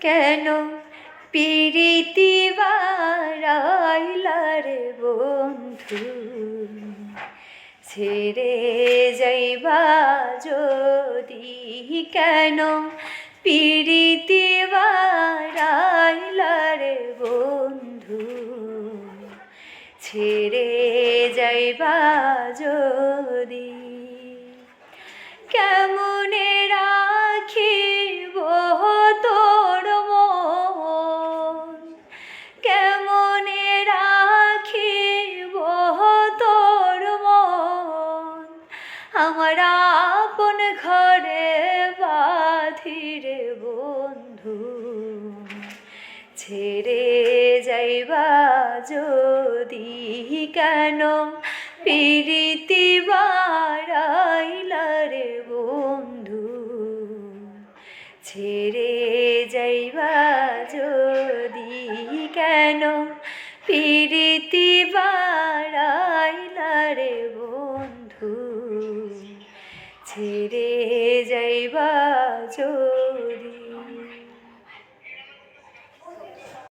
কেন পিরিতি বারাইলা রে বন্ধু, ছেড়ে যাইবা যদি কেন পিরিতি বারাইলা রে বন্ধু, ছেড়ে যাইবা যদি কেমনে রাখিব তোর মন, কেমনে রাখিব তোর মন, আমার আপন ঘরে বাঁধিরে বন্ধু, ছেড়ে যাইবা যদি কেন পিরিতি বারাইলা রে বন্ধু, ছেড়ে যাইবা যদি কেন পিরিতি বারাইলা রে বন্ধু, ছেড়ে যাইবা যদি।